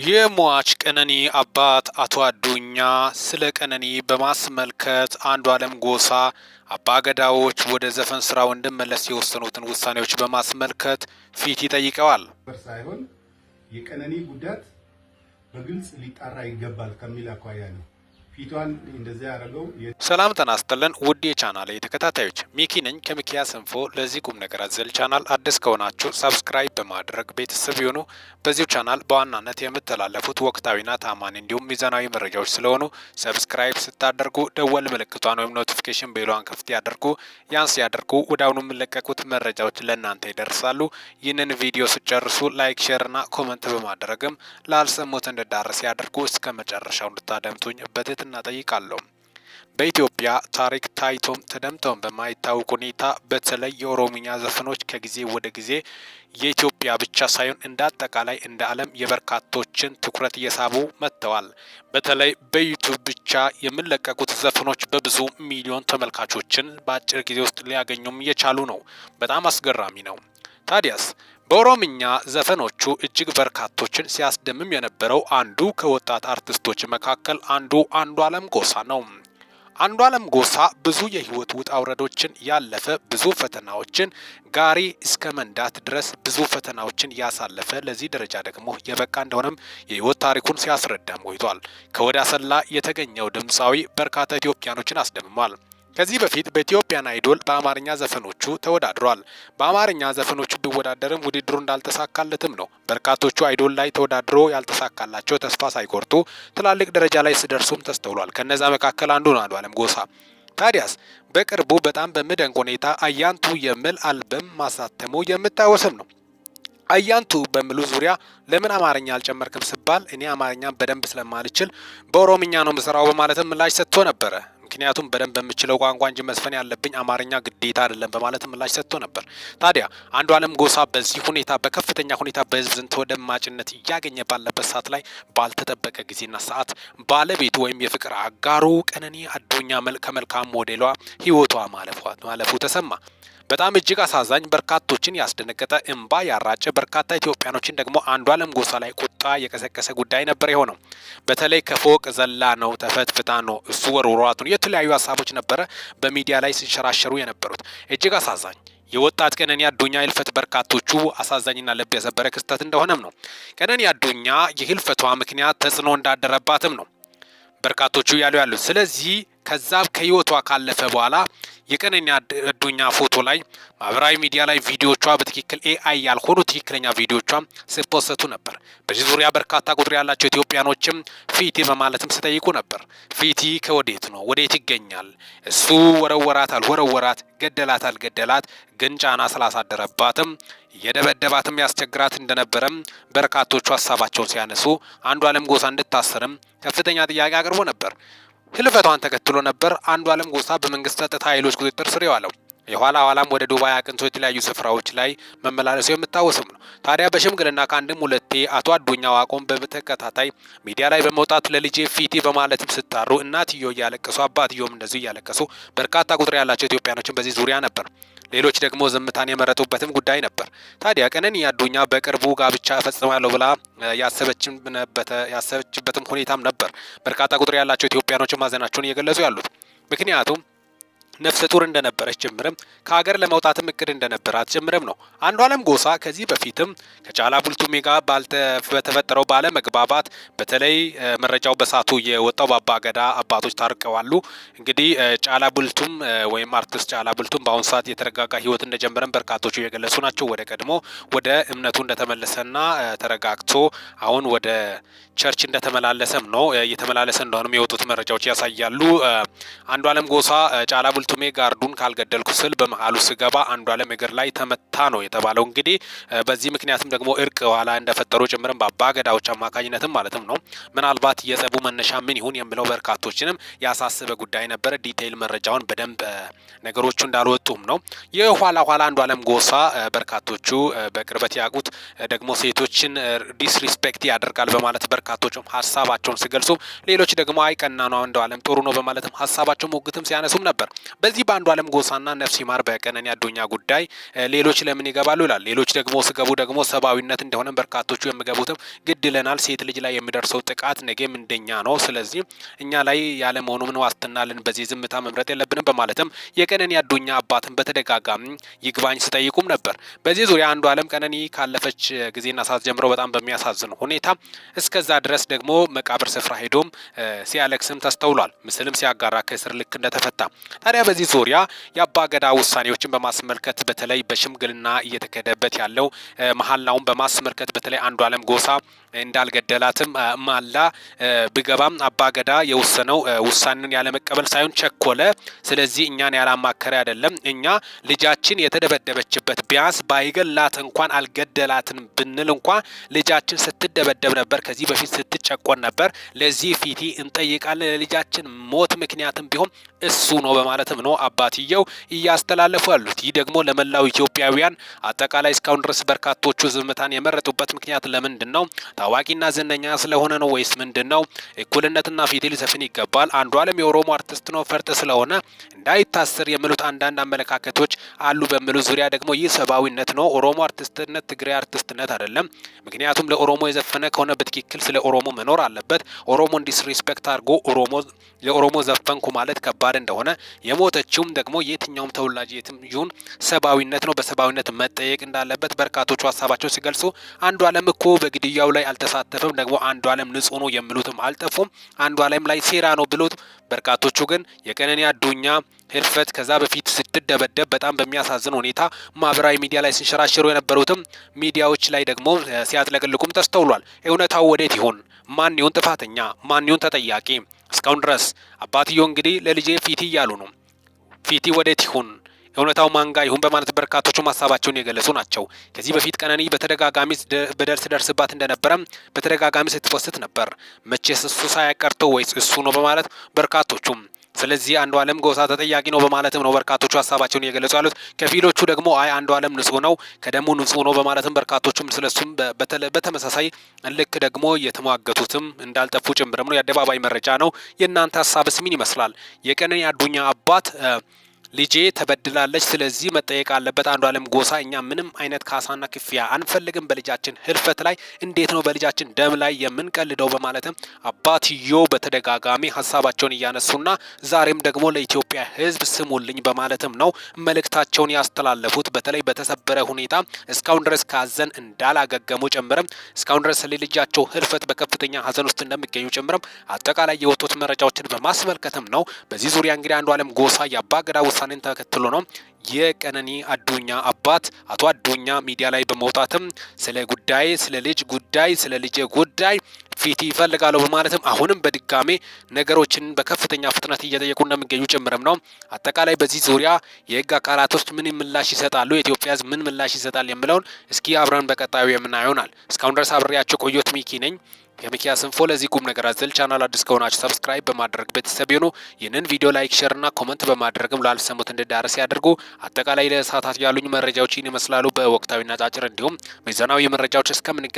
የሟች ቀነኒ አባት አቶ አዱኛ ስለ ቀነኒ በማስመልከት አንዱዓለም ጎሳ አባገዳዎች ወደ ዘፈን ስራው እንዲመለስ የወሰኑትን ውሳኔዎች በማስመልከት ፊት ይጠይቀዋል። ሳይሆን የቀነኒ ጉዳት በግልጽ ሊጣራ ይገባል ከሚል አኳያ ነው ፊቷን እንደዚህ ያደረገው። ሰላም ተናስተለን ውድ የቻናሌ ተከታታዮች ሚኪ ነኝ ከሚኪያስ ኢንፎ። ለዚህ ቁም ነገር አዘል ቻናል አዲስ ከሆናችሁ ሰብስክራይብ በማድረግ ቤተሰብ ይሁኑ። በዚሁ ቻናል በዋናነት የምተላለፉት ወቅታዊና ታማኝ እንዲሁም ሚዛናዊ መረጃዎች ስለሆኑ ሰብስክራይብ ስታደርጉ ደወል ምልክቷን ወይም ኖቲፊኬሽን ቤሏን ክፍት ያደርጉ። ያን ሲያደርጉ ወዲያውኑ የሚለቀቁት መረጃዎች ለእናንተ ይደርሳሉ። ይህንን ቪዲዮ ስጨርሱ ላይክ፣ ሼርና ኮመንት በማድረግም ላልሰሙት እንዲዳረስ ያደርጉ። እስከ መጨረሻው እንድታደምጡኝ በትህትና ጠይቃለሁ። በኢትዮጵያ ታሪክ ታይቶም ተደምጦም በማይታወቅ ሁኔታ በተለይ የኦሮምኛ ዘፈኖች ከጊዜ ወደ ጊዜ የኢትዮጵያ ብቻ ሳይሆን እንደ አጠቃላይ እንደ ዓለም የበርካቶችን ትኩረት እየሳቡ መጥተዋል። በተለይ በዩቲዩብ ብቻ የሚለቀቁት ዘፈኖች በብዙ ሚሊዮን ተመልካቾችን በአጭር ጊዜ ውስጥ ሊያገኙም እየቻሉ ነው። በጣም አስገራሚ ነው። ታዲያስ በኦሮምኛ ዘፈኖቹ እጅግ በርካቶችን ሲያስደምም የነበረው አንዱ ከወጣት አርቲስቶች መካከል አንዱ አንዱዓለም ጎሳ ነው። አንዱዓለም ጎሳ ብዙ የህይወት ውጣ ውረዶችን ያለፈ ብዙ ፈተናዎችን ጋሪ እስከ መንዳት ድረስ ብዙ ፈተናዎችን ያሳለፈ ለዚህ ደረጃ ደግሞ የበቃ እንደሆነም የህይወት ታሪኩን ሲያስረዳም ቆይቷል። ከወደ አሰላ የተገኘው ድምፃዊ በርካታ ኢትዮጵያኖችን አስደምሟል። ከዚህ በፊት በኢትዮጵያን አይዶል በአማርኛ ዘፈኖቹ ተወዳድሯል። በአማርኛ ዘፈኖቹ ቢወዳደርም ውድድሩ እንዳልተሳካለትም ነው። በርካቶቹ አይዶል ላይ ተወዳድሮ ያልተሳካላቸው ተስፋ ሳይቆርጡ ትላልቅ ደረጃ ላይ ሲደርሱም ተስተውሏል። ከነዛ መካከል አንዱ ነው አንዱዓለም ጎሳ። ታዲያስ በቅርቡ በጣም በሚደንቅ ሁኔታ አያንቱ የሚል አልበም ማሳተሙ የሚታወስም ነው። አያንቱ በሚሉ ዙሪያ ለምን አማርኛ አልጨመርክም ሲባል እኔ አማርኛን በደንብ ስለማልችል በኦሮምኛ ነው ምሰራው በማለትም ምላሽ ሰጥቶ ነበረ። ምክንያቱም በደንብ በምችለው ቋንቋ እንጂ መስፈን ያለብኝ አማርኛ ግዴታ አይደለም በማለት ምላሽ ሰጥቶ ነበር። ታዲያ አንዱዓለም ጎሳ በዚህ ሁኔታ በከፍተኛ ሁኔታ በህዝብ ዘንድ ተወዳጅነት እያገኘ ባለበት ሰዓት ላይ ባልተጠበቀ ጊዜና ሰዓት ባለቤቱ ወይም የፍቅር አጋሩ ቀነኒ አዱኛ ከመልካም ሞዴሏ ህይወቷ ማለፉ ተሰማ። በጣም እጅግ አሳዛኝ፣ በርካቶችን ያስደነገጠ፣ እንባ ያራጨ፣ በርካታ ኢትዮጵያኖችን ደግሞ አንዱዓለም ጎሳ ላይ ቁጣ የቀሰቀሰ ጉዳይ ነበር የሆነው። በተለይ ከፎቅ ዘላ ነው ተፈትፍታ ነው እሱ ወርውሯት ነው የተለያዩ ሀሳቦች ነበረ በሚዲያ ላይ ሲንሸራሸሩ የነበሩት። እጅግ አሳዛኝ የወጣት ቀነኒ አዱኛ ህልፈት በርካቶቹ አሳዛኝና ልብ የሰበረ ክስተት እንደሆነም ነው። ቀነኒ አዱኛ የህልፈቷ ምክንያት ተጽዕኖ እንዳደረባትም ነው በርካቶቹ ያሉት። ስለዚህ ከዛ ከህይወቷ ካለፈ በኋላ የቀነኒ አዱኛ ፎቶ ላይ ማህበራዊ ሚዲያ ላይ ቪዲዮቿ በትክክል ኤአይ ያልሆኑ ትክክለኛ ቪዲዮቿ ሲፖስቱ ነበር። በዚህ ዙሪያ በርካታ ቁጥር ያላቸው ኢትዮጵያኖችም ፊቲ በማለትም ሲጠይቁ ነበር። ፊቲ ከወዴት ነው? ወዴት ይገኛል? እሱ ወረወራት አልወረወራት፣ ገደላት አልገደላት፣ ግን ጫና ስላሳደረባትም የደበደባትም ያስቸግራት እንደነበረም በርካቶቹ ሀሳባቸውን ሲያነሱ አንዱዓለም ጎሳ እንድታሰርም ከፍተኛ ጥያቄ አቅርቦ ነበር። ህልፈቷን ተከትሎ ነበር አንዱዓለም ጎሳ በመንግስት ጸጥታ ኃይሎች ቁጥጥር ስር የዋለው። የኋላ ኋላም ወደ ዱባይ አቅንቶ የተለያዩ ስፍራዎች ላይ መመላለሱ የሚታወስም ነው። ታዲያ በሽምግልና ከአንድም ሁለቴ አቶ አዱኛ ዋቆም በተከታታይ ሚዲያ ላይ በመውጣት ለልጄ ፊቲ በማለትም ስታሩ እናትዮ እያለቀሱ አባትዮም እንደዚሁ እያለቀሱ በርካታ ቁጥር ያላቸው ኢትዮጵያኖችን በዚህ ዙሪያ ነበር። ሌሎች ደግሞ ዝምታን የመረጡበትም ጉዳይ ነበር። ታዲያ ቀነኒ አዱኛ በቅርቡ ጋብቻ ፈጽማለሁ ብላ ያሰበችበትም ሁኔታም ነበር። በርካታ ቁጥር ያላቸው ኢትዮጵያኖችን ማዘናቸውን እየገለጹ ያሉት ምክንያቱም ነፍሰ ጡር እንደነበረች ጭምርም ከሀገር ለመውጣትም እቅድ እንደነበራት ጭምርም ነው። አንዱዓለም ጎሳ ከዚህ በፊትም ከጫላ ቡልቱሜ ጋር በተፈጠረው ባለመግባባት በተለይ መረጃው በሳቱ የወጣው በአባገዳ አባቶች ታርቀዋሉ። እንግዲህ ጫላ ቡልቱም ወይም አርቲስት ጫላ ቡልቱም በአሁኑ ሰዓት የተረጋጋ ህይወት እንደጀመረም በርካቶቹ የገለጹ ናቸው። ወደ ቀድሞ ወደ እምነቱ እንደተመለሰና ተረጋግቶ አሁን ወደ ቸርች እንደተመላለሰም ነው እየተመላለሰ እንደሆነም የወጡት መረጃዎች ያሳያሉ። አንዱዓለም ጎሳ ጫላ ቱሜ ጋርዱን ካልገደልኩ ስል በመሃሉ ስገባ አንዱዓለም እግር ላይ ተመታ ነው የተባለው። እንግዲህ በዚህ ምክንያትም ደግሞ እርቅ ኋላ እንደፈጠሩ ጭምርም በአባገዳዎች አማካኝነትም ማለትም ነው። ምናልባት የጸቡ መነሻ ምን ይሁን የሚለው በርካቶችንም ያሳሰበ ጉዳይ ነበረ። ዲቴይል መረጃውን በደንብ ነገሮቹ እንዳልወጡም ነው። የኋላ አንዱዓለም ጎሳ በርካቶቹ በቅርበት ያቁት ደግሞ ሴቶችን ዲስሪስፔክት ያደርጋል በማለት በርካቶቹም ሀሳባቸውን ሲገልጹ፣ ሌሎች ደግሞ አይቀና ነው አንዱዓለም ጥሩ ነው በማለትም ሀሳባቸው ሞግትም ሲያነሱም ነበር። በዚህ በአንዱዓለም ጎሳና ነፍስ ይማር በቀነኒ አዱኛ ጉዳይ ሌሎች ለምን ይገባሉ ይላል። ሌሎች ደግሞ ስገቡ ደግሞ ሰብአዊነት እንደሆነ በርካቶቹ የሚገቡትም ግድ ይለናል። ሴት ልጅ ላይ የሚደርሰው ጥቃት ነገም እንደኛ ነው። ስለዚህ እኛ ላይ ያለ መሆኑ ምን ዋስትና አለን? በዚህ ዝምታ መምረጥ የለብንም በማለትም የቀነኒ አዱኛ አባትን በተደጋጋሚ ይግባኝ ሲጠይቁም ነበር። በዚህ ዙሪያ አንዱዓለም ቀነኒ ካለፈች ጊዜና ሰዓት ጀምሮ በጣም በሚያሳዝን ሁኔታ እስከዛ ድረስ ደግሞ መቃብር ስፍራ ሄዶም ሲያለቅስም ተስተውሏል። ምስልም ሲያጋራ ከእስር ልክ እንደተፈታ። ታዲያ በዚህ ዙሪያ የአባ ገዳ ውሳኔዎችን በማስመልከት በተለይ በሽምግልና እየተካሄደበት ያለው መሀላውን በማስመልከት በተለይ አንዱዓለም ጎሳ እንዳልገደላትም ማላ ብገባም አባ ገዳ የወሰነው ውሳኔን ያለመቀበል ሳይሆን ቸኮለ። ስለዚህ እኛን ያላማከረ አይደለም። እኛ ልጃችን የተደበደበችበት ቢያንስ ባይገላት እንኳን አልገደላትን ብንል እንኳን ልጃችን ስትደበደብ ነበር፣ ከዚህ በፊት ስትጨቆን ነበር። ለዚህ ፊቲ እንጠይቃለን። ለልጃችን ሞት ምክንያትም ቢሆን እሱ ነው በማለትም ነው አባትየው እያስተላለፉ ያሉት። ይህ ደግሞ ለመላው ኢትዮጵያውያን አጠቃላይ እስካሁን ድረስ በርካቶቹ ዝምታን የመረጡበት ምክንያት ለምንድን ነው? ታዋቂና ዝነኛ ስለሆነ ነው ወይስ ምንድን ነው? እኩልነትና ፍትህ ሊሰፍን ይገባል። አንዱዓለም የኦሮሞ አርቲስት ነው ፈርጥ ስለሆነ እንዳይታሰር የሚሉት አንዳንድ አመለካከቶች አሉ። በሚሉ ዙሪያ ደግሞ ይህ ሰብአዊነት ነው። ኦሮሞ አርቲስትነት ትግራይ አርቲስትነት አይደለም። ምክንያቱም ለኦሮሞ የዘፈነ ከሆነ በትክክል ስለ ኦሮሞ መኖር አለበት። ኦሮሞን ዲስሪስፔክት አድርጎ ለኦሮሞ ዘፈንኩ ማለት ከባድ እንደሆነ የሞተችውም ደግሞ የትኛውም ተወላጅ የትም ይሁን ሰብአዊነት ነው። በሰብአዊነት መጠየቅ እንዳለበት በርካቶቹ ሀሳባቸው ሲገልጹ አንዱዓለም እኮ በግድያው ላይ አልተሳተፈም፣ ደግሞ አንዱዓለም ንጹህ ነው የሚሉትም አልጠፉም። አንዱዓለም ላይ ሴራ ነው ብሎት በርካቶቹ ግን የቀነኒ አዱኛ ህልፈት ከዛ በፊት ስትደበደብ በጣም በሚያሳዝን ሁኔታ ማህበራዊ ሚዲያ ላይ ሲንሸራሸሩ የነበሩትም ሚዲያዎች ላይ ደግሞ ሲያጥለቅልቁም ተስተውሏል። እውነታው ወዴት ይሆን? ማን ይሁን ጥፋተኛ? ማን ይሁን ተጠያቂ? እስካሁን ድረስ አባትየው እንግዲህ ለልጄ ፊቲ እያሉ ነው። ፊቲ ወዴት ይሁን? እውነታው ማንጋ ይሁን በማለት በርካቶቹ ሀሳባቸውን የገለጹ ናቸው። ከዚህ በፊት ቀነኒ በተደጋጋሚ በደል ሲደርስባት እንደነበረም በተደጋጋሚ ስትወስት ነበር። መቼስ እሱ ሳያቀርቶ ወይስ እሱ ነው በማለት በርካቶቹም ስለዚህ አንዱዓለም ጎሳ ተጠያቂ ነው በማለትም ነው በርካቶቹ ሀሳባቸውን እየገለጹ ያሉት። ከፊሎቹ ደግሞ አይ አንዱዓለም ንጹህ ነው ከደሙ ንጹህ ነው በማለትም በርካቶቹም ስለሱም በተመሳሳይ ልክ ደግሞ የተሟገቱትም እንዳልጠፉ ጭምርም ነው። የአደባባይ መረጃ ነው። የእናንተ ሀሳብስ ምን ይመስላል? የቀነኒ አዱኛ አባት ልጄ ተበድላለች፣ ስለዚህ መጠየቅ አለበት አንዱዓለም ጎሳ። እኛ ምንም አይነት ካሳና ክፍያ አንፈልግም። በልጃችን ህልፈት ላይ እንዴት ነው በልጃችን ደም ላይ የምንቀልደው? በማለትም አባትዮ በተደጋጋሚ ሀሳባቸውን እያነሱና ዛሬም ደግሞ ለኢትዮጵያ ህዝብ ስሙልኝ በማለትም ነው መልእክታቸውን ያስተላለፉት። በተለይ በተሰበረ ሁኔታ እስካሁን ድረስ ካዘን እንዳላገገሙ ጭምርም እስካሁን ድረስ ለልጃቸው ህልፈት በከፍተኛ ሀዘን ውስጥ እንደሚገኙ ጭምርም አጠቃላይ የወጡት መረጃዎችን በማስመልከትም ነው። በዚህ ዙሪያ እንግዲህ አንዱዓለም ጎሳ የአባገዳ ውሳኔን ተከትሎ ነው የቀነኒ አዱኛ አባት አቶ አዱኛ ሚዲያ ላይ በመውጣትም ስለ ጉዳይ ስለ ልጅ ጉዳይ ስለ ልጅ ጉዳይ ፊት ይፈልጋሉ በማለትም አሁንም በድጋሜ ነገሮችን በከፍተኛ ፍጥነት እየጠየቁ እንደሚገኙ ጭምርም ነው። አጠቃላይ በዚህ ዙሪያ የህግ አካላቶች ምን ምላሽ ይሰጣሉ፣ የኢትዮጵያ ህዝብ ምን ምላሽ ይሰጣል የሚለውን እስኪ አብረን በቀጣዩ የምናየው ይሆናል። እስካሁን ድረስ አብሬያቸው ቆየሁት። ሚኪ ነኝ ከሚኪያስ ኢንፎ። ለዚህ ቁም ነገር አዘል ቻናል አዲስ ከሆናችሁ ሰብስክራይብ በማድረግ ቤተሰብ ይሁኑ። ይህንን ቪዲዮ ላይክ፣ ሼር እና ኮመንት በማድረግም ላልሰሙት እንዲዳረስ ያድርጉ። አጠቃላይ ለሰዓታት ያሉኝ መረጃዎች ይህን ይመስላሉ። በወቅታዊና አጫጭር እንዲሁም ሚዛናዊ መረጃዎች እስከምንገናኝ